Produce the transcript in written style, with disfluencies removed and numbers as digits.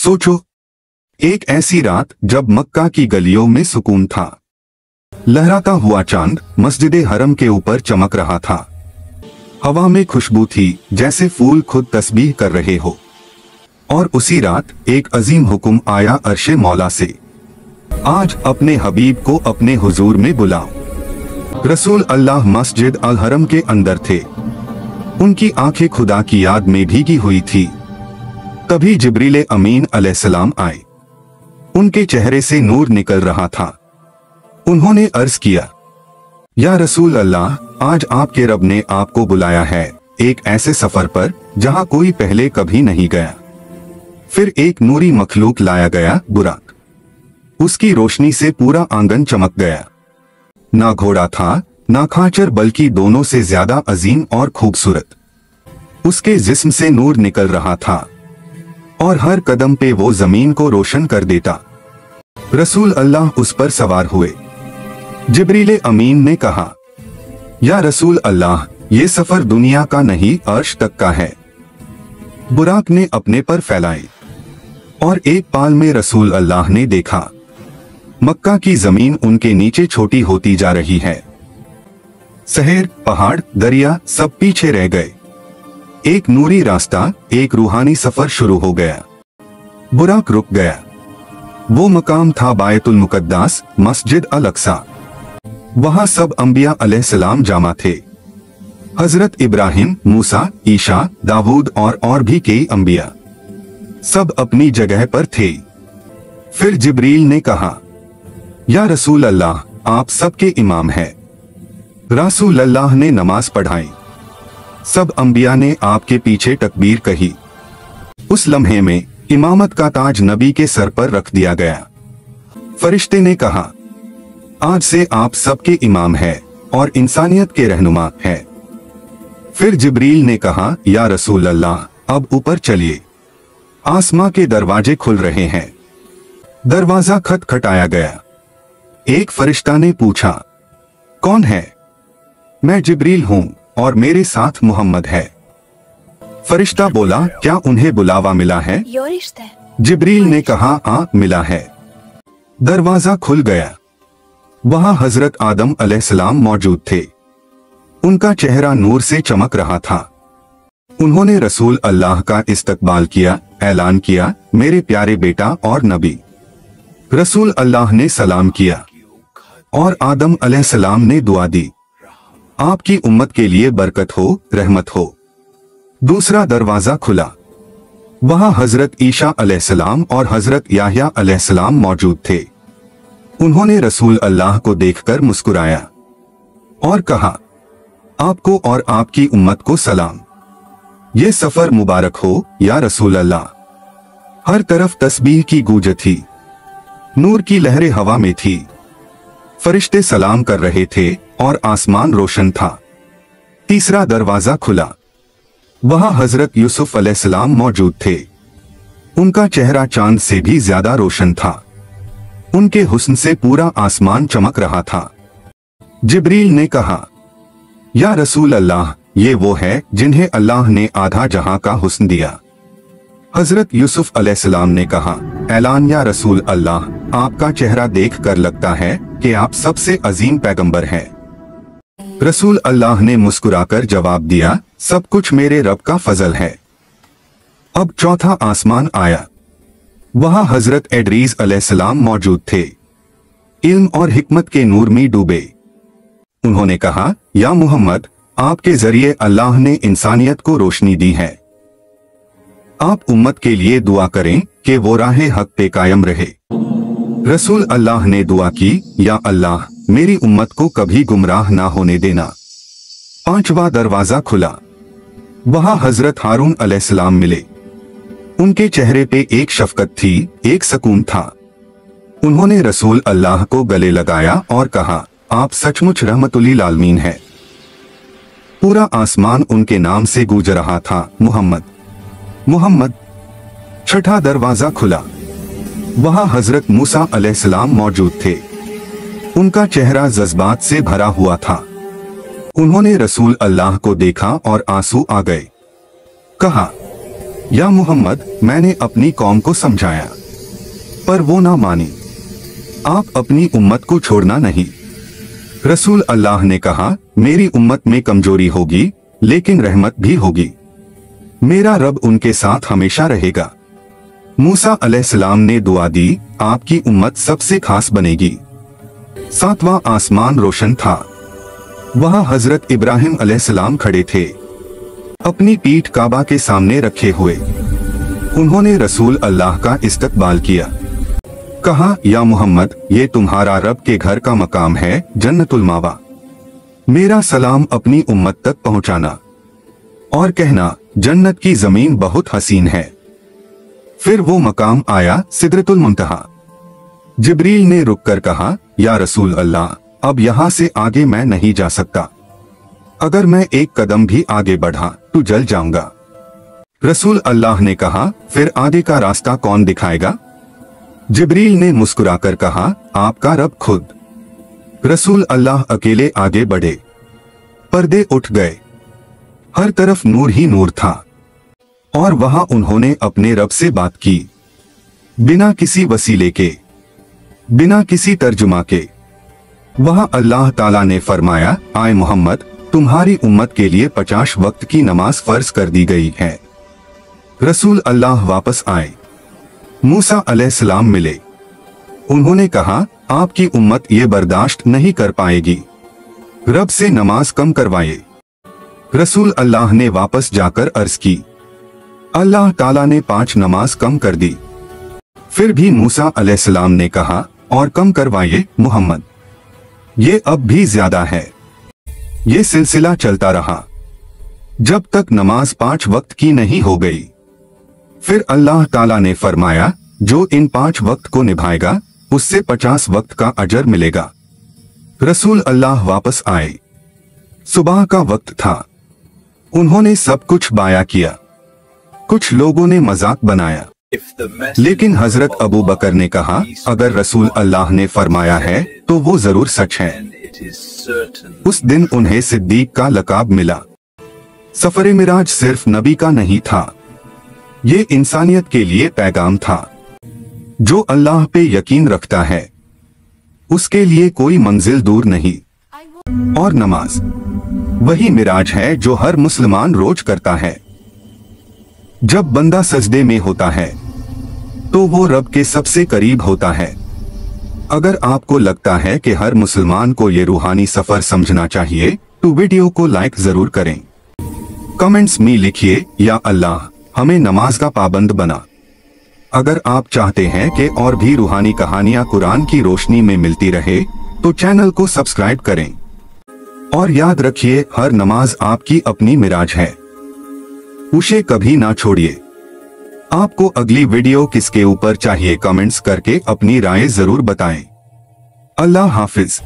सोचो, एक ऐसी रात जब मक्का की गलियों में सुकून था। लहराता हुआ चांद मस्जिदे हरम के ऊपर चमक रहा था। हवा में खुशबू थी जैसे फूल खुद तस्बीह कर रहे हो। और उसी रात एक अजीम हुक्म आया अर्शे मौला से, आज अपने हबीब को अपने हुजूर में बुलाओ। रसूल अल्लाह मस्जिद अल हरम के अंदर थे। उनकी आंखें खुदा की याद में भीगी हुई थी। तभी जिब्रील अमीन अलैहिस्सलाम आए। उनके चेहरे से नूर निकल रहा था। उन्होंने अर्ज किया, या रसूल अल्लाह, आज आपके रब ने आपको बुलाया है एक ऐसे सफर पर जहां कोई पहले कभी नहीं गया। फिर एक नूरी मखलूक लाया गया, बुराक। उसकी रोशनी से पूरा आंगन चमक गया। ना घोड़ा था ना खाचर, बल्कि दोनों से ज्यादा अजीम और खूबसूरत। उसके जिस्म से नूर निकल रहा था और हर कदम पे वो जमीन को रोशन कर देता। रसूल अल्लाह उस पर सवार हुए। जिब्रील अमीन ने कहा, या रसूल अल्लाह, ये सफर दुनिया का नहीं अर्श तक का है। बुराक ने अपने पर फैलाए और एक पाल में रसूल अल्लाह ने देखा मक्का की जमीन उनके नीचे छोटी होती जा रही है। शहर, पहाड़, दरिया सब पीछे रह गए। एक नूरी रास्ता, एक रूहानी सफर शुरू हो गया। बुराक रुक गया। वो मकाम था बायतुल मुकद्दस, मस्जिद अल अक्सा। वहां सब अंबिया अलैहिस्सलाम जामा थे। हजरत इब्राहिम, मूसा, ईशा, दाऊद और भी कई अंबिया सब अपनी जगह पर थे। फिर जिब्रील ने कहा, या रसूल अल्लाह, आप सबके इमाम हैं। रसूल अल्लाह ने नमाज पढ़ाई। सब अंबिया ने आपके पीछे तकबीर कही। उस लम्हे में इमामत का ताज नबी के सर पर रख दिया गया। फरिश्ते ने कहा, आज से आप सबके इमाम हैं और इंसानियत के रहनुमा हैं। फिर जिब्रील ने कहा, या रसूल अल्लाह, अब ऊपर चलिए। आसमां के दरवाजे खुल रहे हैं। दरवाजा खटखटाया गया। एक फरिश्ता ने पूछा, कौन है? मैं जिब्रील हूं और मेरे साथ मोहम्मद है। फरिश्ता बोला, क्या उन्हें बुलावा मिला है? जिब्रील ने कहा, मिला है। दरवाजा खुल गया। वहां हजरत आदम अलैहिस्सलाम मौजूद थे। उनका चेहरा नूर से चमक रहा था। उन्होंने रसूल अल्लाह का इस्तकबाल किया, ऐलान किया, मेरे प्यारे बेटा और नबी। रसूल अल्लाह ने सलाम किया और आदम अलैहिस्सलाम ने दुआ दी, आपकी उम्मत के लिए बरकत हो, रहमत हो। दूसरा दरवाजा खुला। वहां हजरत ईशा अलैहिस्सलाम और हजरत याह्या अलैहिस्सलाम मौजूद थे। उन्होंने रसूल अल्लाह को देखकर मुस्कुराया और कहा, आपको और आपकी उम्मत को सलाम। ये सफर मुबारक हो या रसूल अल्लाह। हर तरफ तस्बीह की गूंज थी। नूर की लहरें हवा में थी। फरिश्ते सलाम कर रहे थे और आसमान रोशन था। तीसरा दरवाजा खुला। वहां हजरत यूसुफ अलैहिस्सलाम मौजूद थे। उनका चेहरा चांद से भी ज्यादा रोशन था। उनके हुस्न से पूरा आसमान चमक रहा था। जिब्रील ने कहा, या रसूल अल्लाह, ये वो है जिन्हें अल्लाह ने आधा जहां का हुस्न दिया। हजरत यूसुफ अलैहिस्सलाम ने कहा, ऐलान या रसूल अल्लाह, आपका चेहरा देख कर लगता है कि आप सबसे अजीम पैगंबर हैं। रसूल अल्लाह ने मुस्कुराकर जवाब दिया, सब कुछ मेरे रब का फजल है। अब चौथा आसमान आया। वहां हजरत एड्रीस अलैहिस्सलाम मौजूद थे। इल्म और हिकमत के नूर में डूबे। उन्होंने कहा, या मुहम्मद, आपके जरिए अल्लाह ने इंसानियत को रोशनी दी है। आप उम्मत के लिए दुआ करें कि वो राहे हक पे कायम रहे। रसूल अल्लाह ने दुआ की, या अल्लाह, मेरी उम्मत को कभी गुमराह ना होने देना। पांचवा दरवाजा खुला। वहां हजरत हारून अलैहिस्सलाम मिले। उनके चेहरे पे एक शफकत थी, एक सुकून था। उन्होंने रसूल अल्लाह को गले लगाया और कहा, आप सचमुच रहमतुल्लिल आलमीन हैं। पूरा आसमान उनके नाम से गूंज रहा था, मुहम्मद, मुहम्मद। छठा दरवाजा खुला। वहां हजरत मूसा अलैहिस्सलाम मौजूद थे। उनका चेहरा जज्बात से भरा हुआ था। उन्होंने रसूल अल्लाह को देखा और आंसू आ गए। कहा, या मोहम्मद, मैंने अपनी कौम को समझाया पर वो ना मानी। आप अपनी उम्मत को छोड़ना नहीं। रसूल अल्लाह ने कहा, मेरी उम्मत में कमजोरी होगी लेकिन रहमत भी होगी। मेरा रब उनके साथ हमेशा रहेगा। मूसा अलैहिस्सलाम ने दुआ दी, आपकी उम्मत सबसे खास बनेगी। सातवां आसमान रोशन था। वहां हजरत इब्राहिम अलैहिस्सलाम खड़े थे, अपनी पीठ काबा के सामने रखे हुए। उन्होंने रसूल अल्लाह का इस्तकबाल किया। कहा, या मोहम्मद, ये तुम्हारा रब के घर का मकाम है, जन्नतुल मावा। मेरा सलाम अपनी उम्मत तक पहुंचाना और कहना, जन्नत की जमीन बहुत हसीन है। फिर वो मकाम आया, सिदरतुल मुंतहा। जिब्रील ने रुककर कहा, या रसूल अल्लाह, अब यहाँ से आगे मैं नहीं जा सकता। अगर मैं एक कदम भी आगे बढ़ा तो जल जाऊंगा। रसूल अल्लाह ने कहा, फिर आगे का रास्ता कौन दिखाएगा? जिब्रील ने मुस्कुराकर कहा, आपका रब खुद। रसूल अल्लाह अकेले आगे बढ़े। पर्दे उठ गए। हर तरफ नूर ही नूर था और वहां उन्होंने अपने रब से बात की, बिना किसी वसीले के, बिना किसी तर्जुमा के। वहां अल्लाह ताला ने फरमाया, आए मोहम्मद, तुम्हारी उम्मत के लिए 50 वक्त की नमाज फर्ज कर दी गई है। रसूल अल्लाह वापस आए। मूसा अलैहिस्सलाम मिले। उन्होंने कहा, आपकी उम्मत ये बर्दाश्त नहीं कर पाएगी, रब से नमाज कम करवाइए। रसूल अल्लाह ने वापस जाकर अर्ज की। अल्लाह ताला ने 5 नमाज कम कर दी। फिर भी मूसा अलैहिस्सलाम ने कहा, और कम करवाइए मोहम्मद, ये अब भी ज्यादा है। ये सिलसिला चलता रहा जब तक नमाज 5 वक्त की नहीं हो गई। फिर अल्लाह ताला ने फरमाया, जो इन 5 वक्त को निभाएगा उससे 50 वक्त का अजर मिलेगा। रसूल अल्लाह वापस आए। सुबह का वक्त था। उन्होंने सब कुछ बयां किया। कुछ लोगों ने मजाक बनाया, लेकिन हजरत अबू बकर ने कहा, अगर रसूल अल्लाह ने फरमाया है तो वो जरूर सच है। उस दिन उन्हें सिद्दीक का लकाब मिला। सफर मिराज सिर्फ नबी का नहीं था, ये इंसानियत के लिए पैगाम था। जो अल्लाह पे यकीन रखता है उसके लिए कोई मंजिल दूर नहीं। और नमाज वही मिराज है जो हर मुसलमान रोज करता है। जब बंदा सजदे में होता है तो वो रब के सबसे करीब होता है। अगर आपको लगता है कि हर मुसलमान को ये रूहानी सफर समझना चाहिए तो वीडियो को लाइक जरूर करें। कमेंट्स में लिखिए, या अल्लाह हमें नमाज का पाबंद बना। अगर आप चाहते हैं कि और भी रूहानी कहानियां कुरान की रोशनी में मिलती रहे तो चैनल को सब्सक्राइब करें। और याद रखिए, हर नमाज आपकी अपनी मिराज है, उसे कभी ना छोड़िए। आपको अगली वीडियो किसके ऊपर चाहिए कमेंट्स करके अपनी राय जरूर बताएं। अल्लाह हाफिज।